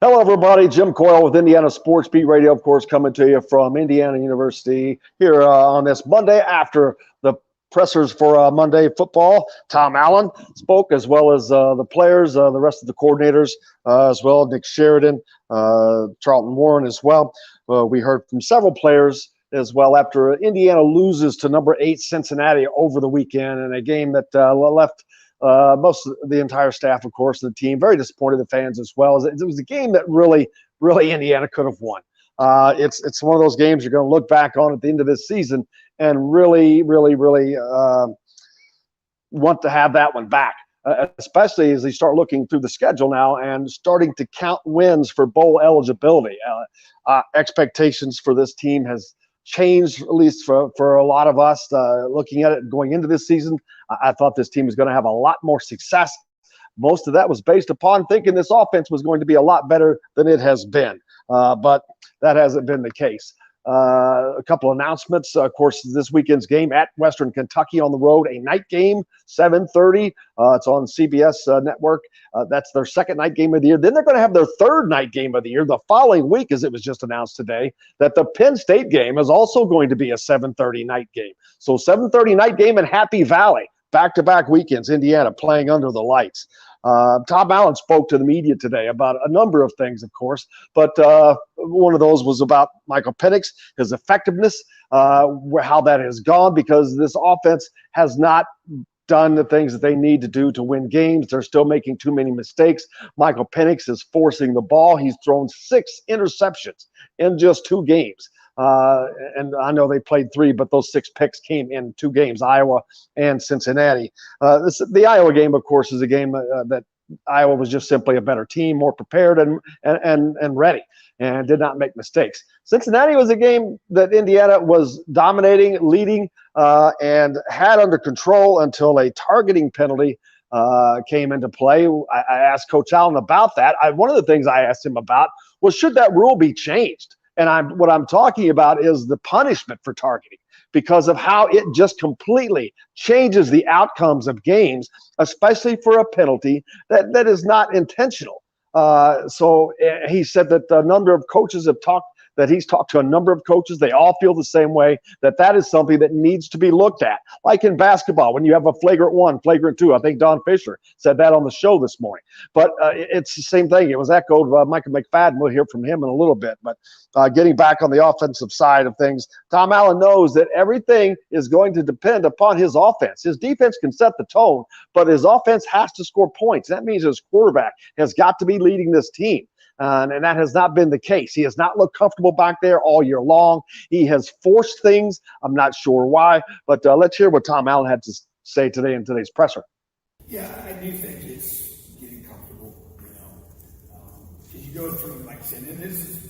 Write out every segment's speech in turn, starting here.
Hello, everybody. Jim Coyle with Indiana Sports Beat Radio, of course, coming to you from Indiana University here on this Monday after the pressers for Monday football. Tom Allen spoke, as well as the players, the rest of the coordinators as well, Nick Sheridan, Charlton Warren as well. We heard from several players as well after Indiana loses to number 8 Cincinnati over the weekend in a game that left most of the entire staff, of course, the team very disappointed, the fans as well. It was a game that really Indiana could have won. It's one of those games you're going to look back on at the end of this season and really want to have that one back, especially as they start looking through the schedule now and starting to count wins for bowl eligibility. Expectations for this team has changed, at least for a lot of us looking at it going into this season. I thought this team was going to have a lot more success. Most of that was based upon thinking this offense was going to be a lot better than it has been, but that hasn't been the case. A couple announcements. Of course, this weekend's game at Western Kentucky on the road, a night game, 7:30. It's on CBS network. That's their second night game of the year. Then they're going to have their third night game of the year the following week, as it was just announced today, that the Penn State game is also going to be a 7:30 night game. So 7:30 night game in Happy Valley, back-to-back weekends, Indiana playing under the lights. Tom Allen spoke to the media today about a number of things, of course, but one of those was about Michael Penix, his effectiveness, how that has gone, because this offense has not done the things that they need to do to win games. They're still making too many mistakes. Michael Penix is forcing the ball. He's thrown 6 interceptions in just 2 games. And I know they played 3, but those 6 picks came in 2 games, Iowa and Cincinnati. The Iowa game, of course, is a game that Iowa was just simply a better team, more prepared and ready, and did not make mistakes. Cincinnati was a game that Indiana was dominating, leading, and had under control until a targeting penalty came into play. I asked Coach Allen about that. One of the things I asked him about was, should that rule be changed? And what I'm talking about is the punishment for targeting, because of how it just completely changes the outcomes of games, especially for a penalty that is not intentional. So he said that a number of coaches have he's talked to a number of coaches. They all feel the same way, that is something that needs to be looked at. Like in basketball, when you have a flagrant 1, flagrant 2. I think Don Fisher said that on the show this morning. But it's the same thing. It was echoed by Michael McFadden. We'll hear from him in a little bit. But getting back on the offensive side of things, Tom Allen knows that everything is going to depend upon his offense. His defense can set the tone, but his offense has to score points. That means his quarterback has got to be leading this team. And that has not been the case. He has not looked comfortable back there all year long. He has forced things. I'm not sure why, but let's hear what Tom Allen had to say today in today's presser. Yeah, I do think it's getting comfortable, because you go through, like I said, and this is,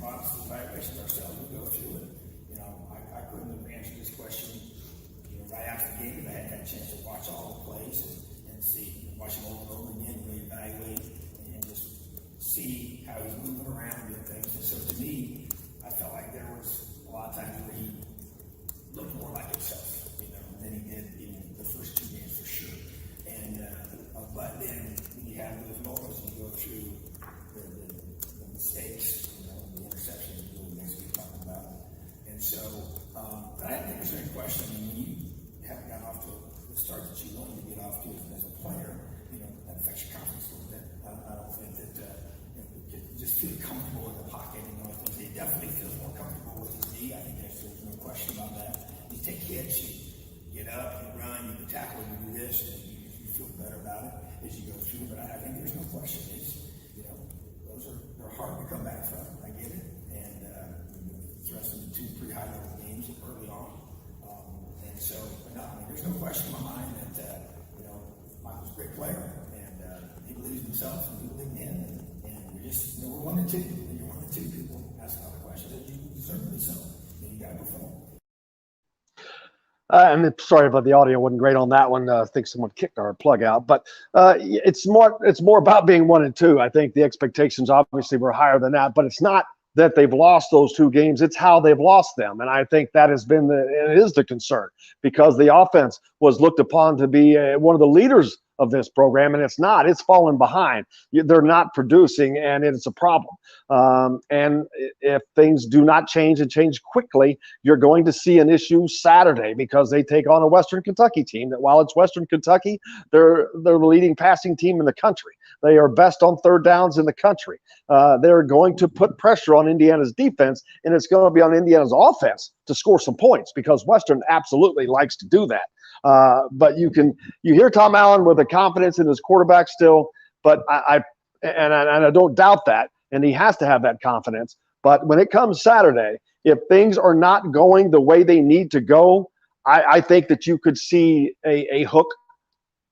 obviously, evaluation ourselves, we go through it. I couldn't have answered this question, right after the game, if I hadn't had a chance to watch all the plays and see, watch them over and over again, reevaluate, and just see how he's moving around and things. And so to me, I felt like there was a lot of times where he looked more like himself, than he did in the first 2 games for sure. And but then when you have those moments, you go through the mistakes, the interceptions, the things we talked about. And so, but I think there's no question. When you haven't gotten off to the start that you wanted to get off to as a player, that affects your confidence a little bit. I don't think that just feel comfortable in the pocket. I think he definitely feels more comfortable with his knee. I think there's no question about that. You take hits, you get up, you run, you tackle, you do this, and you feel better about it as you go through. But I think there's no question. They're hard to come back from. I get it, and wrestling 2 pretty high level games early on, and so there's no question in my mind that Michael's a great player, and he believes in himself, and he believes in him. We're 1 and 2. When you're 1 and 2, people ask another question. You certainly so. And you got to perform. And sorry about the audio wasn't great on that one. I think someone kicked our plug out, but it's more about being 1 and 2. I think the expectations obviously were higher than that, but it's not that they've lost those 2 games. It's how they've lost them. And I think that has been it is the concern, because the offense was looked upon to be one of the leaders of this program, and it's not. It's fallen behind. They're not producing, and it's a problem. And if things do not change and change quickly, you're going to see an issue Saturday because they take on a Western Kentucky team that, while it's Western Kentucky, they're the leading passing team in the country. They are best on third downs in the country. They're going to put pressure on Indiana's defense, and it's going to be on Indiana's offense to score some points because Western absolutely likes to do that. But you hear Tom Allen with a confidence in his quarterback still, but I don't doubt that, and he has to have that confidence. But when it comes Saturday, if things are not going the way they need to go, I think that you could see a hook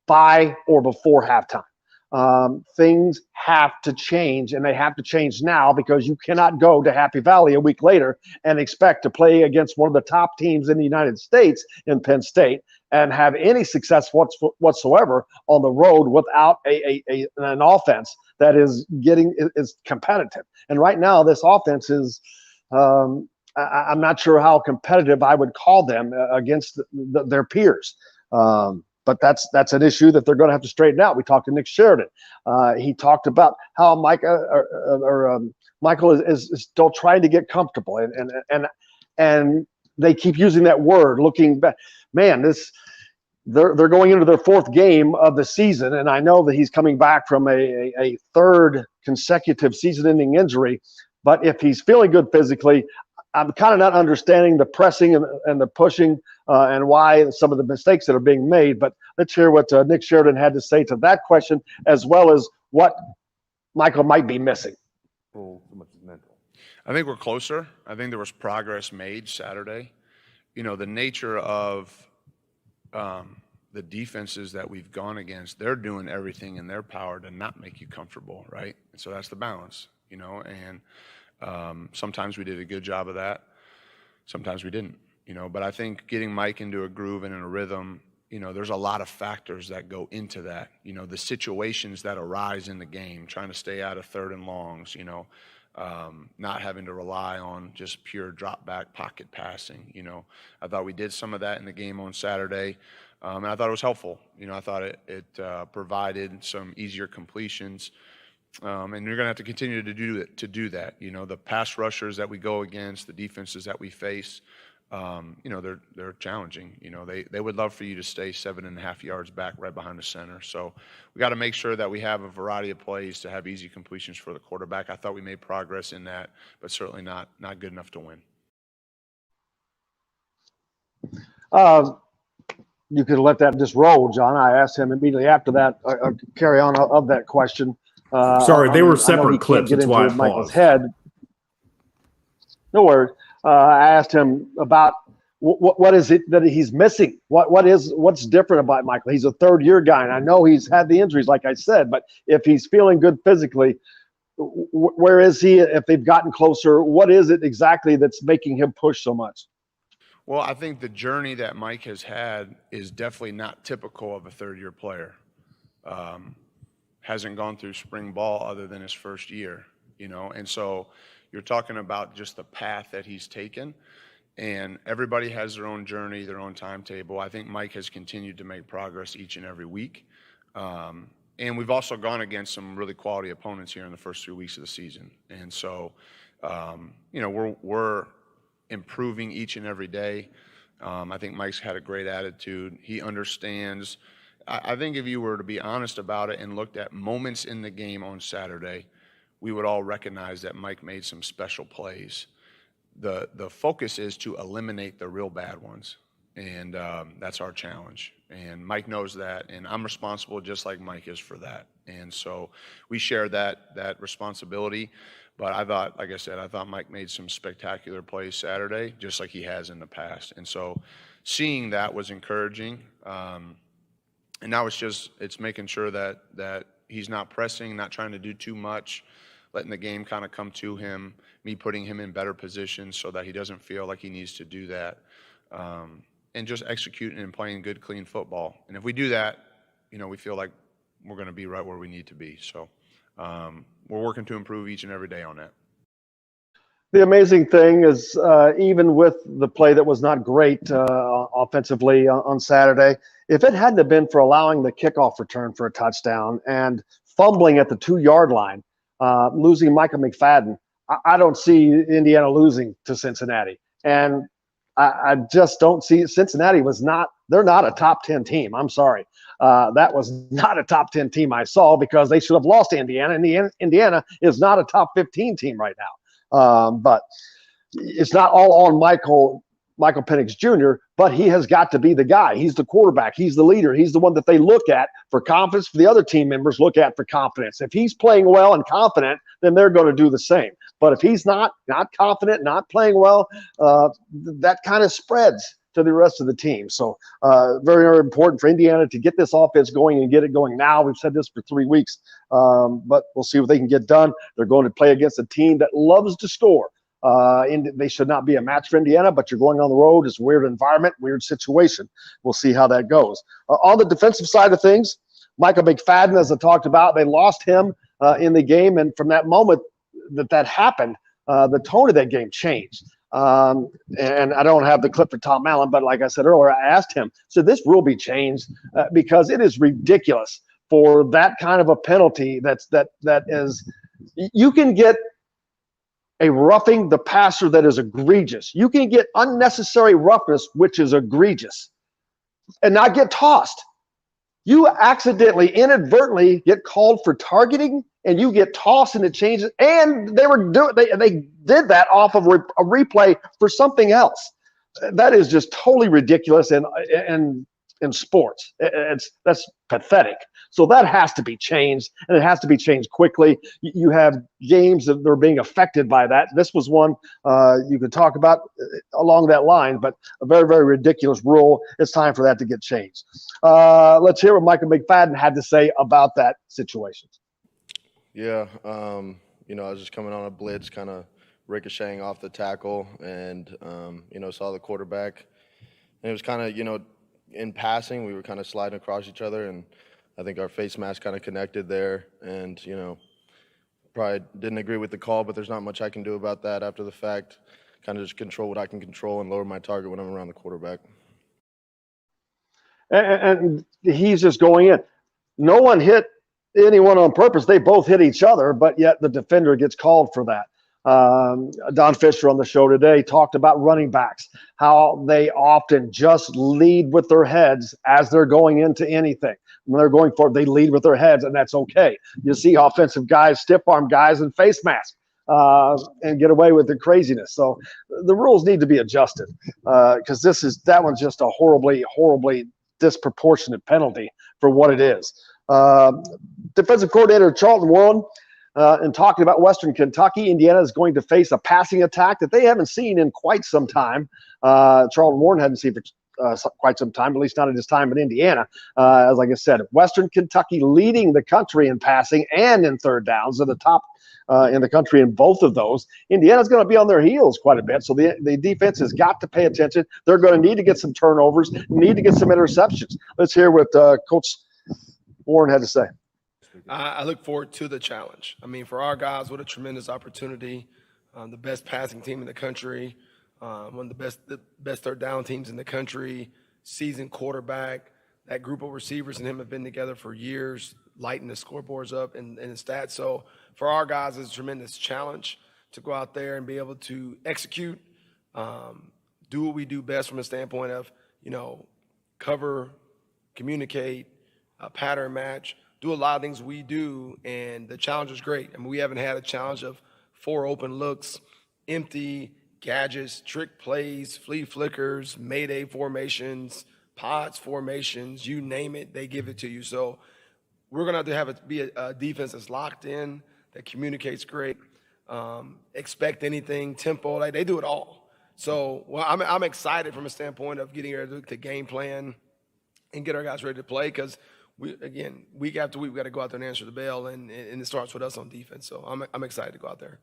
by or before halftime. Things have to change, and they have to change now because you cannot go to Happy Valley a week later and expect to play against one of the top teams in the United States in Penn State and have any success whatsoever on the road without an offense that is competitive. And right now, this offense is I'm not sure how competitive I would call them against their peers. But that's an issue that they're going to have to straighten out. We talked to Nick Sheridan. He talked about how Michael is still trying to get comfortable, and they keep using that word. Looking back, man, they're going into their fourth game of the season, and I know that he's coming back from a third consecutive season-ending injury. But if he's feeling good physically, I'm kind of not understanding the pressing and the pushing and why some of the mistakes that are being made. But let's hear what Nick Sheridan had to say to that question, as well as what Michael might be missing. So much is mental. I think we're closer. I think there was progress made Saturday. You know, the nature of the defenses that we've gone against, they're doing everything in their power to not make you comfortable, right? And so that's the balance, you know, and sometimes we did a good job of that. Sometimes we didn't, you know, but I think getting Mike into a groove and in a rhythm, you know, there's a lot of factors that go into that. You know, the situations that arise in the game, trying to stay out of third and longs, you know, not having to rely on just pure drop back pocket passing. You know, I thought we did some of that in the game on Saturday, and I thought it was helpful. You know, I thought it provided some easier completions. And you're going to have to continue to do that. You know, the pass rushers that we go against, the defenses that we face, you know, they're challenging. You know, they would love for you to stay 7.5 yards back right behind the center. So we got to make sure that we have a variety of plays to have easy completions for the quarterback. I thought we made progress in that, but certainly not good enough to win. You could let that just roll, John. I asked him immediately after that, carry on of that question. Sorry, they were separate clips. That's why I Michael's paused. head. No worries. I asked him about what is it that he's missing. What's different about Michael? He's a third-year guy, and I know he's had the injuries, like I said. But if he's feeling good physically, where is he? If they've gotten closer, what is it exactly that's making him push so much? Well, I think the journey that Mike has had is definitely not typical of a third-year player. Hasn't gone through spring ball other than his first year, you know, and so you're talking about just the path that he's taken, and everybody has their own journey, their own timetable. I think Mike has continued to make progress each and every week, and we've also gone against some really quality opponents here in the first 3 weeks of the season, and so you know, we're improving each and every day. I think Mike's had a great attitude. He understands. I think if you were to be honest about it and looked at moments in the game on Saturday, we would all recognize that Mike made some special plays. The focus is to eliminate the real bad ones, and that's our challenge. And Mike knows that, and I'm responsible just like Mike is for that. And so we share that responsibility. But I thought, like I said, I thought Mike made some spectacular plays Saturday, just like he has in the past. And so seeing that was encouraging. And now it's making sure that he's not pressing, not trying to do too much, letting the game kind of come to him, me putting him in better positions so that he doesn't feel like he needs to do that, and just executing and playing good, clean football. And if we do that, you know, we feel like we're going to be right where we need to be. So we're working to improve each and every day on that. The amazing thing is, even with the play that was not great offensively on Saturday, if it hadn't have been for allowing the kickoff return for a touchdown and fumbling at the 2-yard line, losing Micah McFadden, I don't see Indiana losing to Cincinnati. And I just don't see Cincinnati they're not a top 10 team. I'm sorry. That was not a top 10 team I saw, because they should have lost to Indiana. And Indiana is not a top 15 team right now. But it's not all on Michael Penix Jr., but he has got to be the guy. He's the quarterback. He's the leader. He's the one that they look at for confidence. For the other team members look at for confidence. If he's playing well and confident, then they're going to do the same. But if he's not confident, not playing well, that kind of spreads to the rest of the team. So very, very important for Indiana to get this offense going and get it going now. We've said this for 3 weeks, but we'll see what they can get done. They're going to play against a team that loves to score. They should not be a match for Indiana, but you're going on the road. It's a weird environment, weird situation. We'll see how that goes. On the defensive side of things, Micah McFadden, as I talked about, they lost him in the game, and from that moment that happened, the tone of that game changed. And I don't have the clip for Tom Allen, but like I said earlier, I asked him, so this rule be changed because it is ridiculous for that kind of a penalty. That is, you can get a roughing the passer that is egregious. You can get unnecessary roughness, which is egregious, and not get tossed. You accidentally, inadvertently get called for targeting, and you get tossed, and it changes. And they did that off of a replay for something else. That is just totally ridiculous. And in sports, that's pathetic. So that has to be changed, and it has to be changed quickly. You have games that are being affected by that. This was one you could talk about along that line, but a very, very ridiculous rule. It's time for that to get changed. Let's hear what Micah McFadden had to say about that situation. Yeah, I was just coming on a blitz, kind of ricocheting off the tackle, and, saw the quarterback. And it was kind of, in passing, we were kind of sliding across each other, and I think our face mask kind of connected there. And, probably didn't agree with the call, but there's not much I can do about that after the fact. Kind of just control what I can control and lower my target when I'm around the quarterback. And he's just going in. No one hit anyone on purpose. They both hit each other, but yet the defender gets called for that. Don Fisher on the show today talked about running backs, how they often just lead with their heads as they're going into anything. When they're going for it, they lead with their heads, and that's okay. You see offensive guys, stiff-arm guys in face masks and get away with the craziness. So the rules need to be adjusted because that one's just a horribly, horribly disproportionate penalty for what it is. Defensive coordinator Charlton Warren, in talking about Western Kentucky, Indiana is going to face a passing attack that they haven't seen in quite some time. Charlton Warren hadn't seen for quite some time, at least not at his time in Indiana. As like I said, Western Kentucky leading the country in passing and in third downs, at the top in the country in both of those. Indiana's going to be on their heels quite a bit, so the defense has got to pay attention. They're going to need to get some turnovers, need to get some interceptions. Let's hear what Coach Warren had to say. I look forward to the challenge. I mean, for our guys, what a tremendous opportunity. The best passing team in the country, one of the best third down teams in the country, seasoned quarterback. That group of receivers and him have been together for years, lighting the scoreboards up and the stats. So for our guys, it's a tremendous challenge to go out there and be able to execute, do what we do best from a standpoint of, cover, communicate, pattern match, do a lot of things we do, and the challenge is great. I mean, we haven't had a challenge of 4 open looks, empty gadgets, trick plays, flea flickers, mayday formations, pods formations, you name it, they give it to you. So we're going to have to be a defense that's locked in, that communicates great, expect anything, tempo, like they do it all. So I'm excited from a standpoint of getting ready to game plan and get our guys ready to play because week after week, we got to go out there and answer the bell, and it starts with us on defense. So I'm excited to go out there.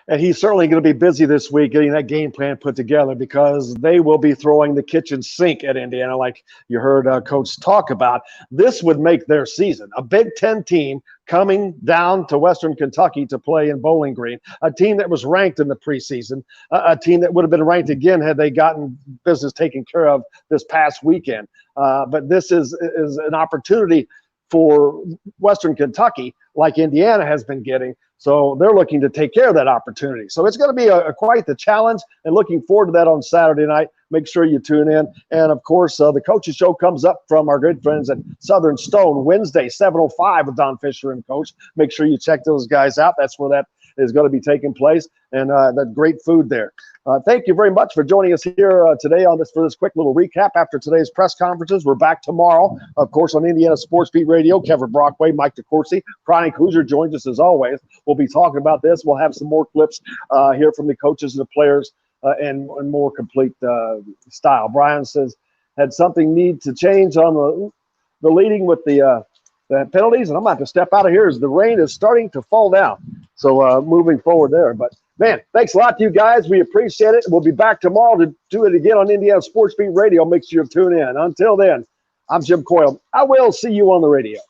And he's certainly going to be busy this week getting that game plan put together because they will be throwing the kitchen sink at Indiana, like you heard Coach talk about. This would make their season. A Big Ten team coming down to Western Kentucky to play in Bowling Green, a team that was ranked in the preseason, a team that would have been ranked again had they gotten business taken care of this past weekend. But this is an opportunity for Western Kentucky, like Indiana has been getting. So they're looking to take care of that opportunity. So it's going to be quite the challenge, and looking forward to that on Saturday night. Make sure you tune in. And, of course, the Coaches Show comes up from our good friends at Southern Stone Wednesday, 7:05 with Don Fisher and Coach. Make sure you check those guys out. That's where that is going to be taking place, and that great food there. Thank you very much for joining us here today for this quick little recap after today's press conferences. We're back tomorrow, of course, on Indiana Sports Beat Radio. Kevin Brockway, Mike DeCourcy, Chronic Hoosier joins us as always. We'll be talking about this. We'll have some more clips here from the coaches and the players and more complete style. Brian says, had something need to change on the leading with the penalties, and I'm about to step out of here as the rain is starting to fall down. So moving forward there. But, man, thanks a lot to you guys. We appreciate it. We'll be back tomorrow to do it again on Indiana Sports Beat Radio. Make sure you tune in. Until then, I'm Jim Coyle. I will see you on the radio.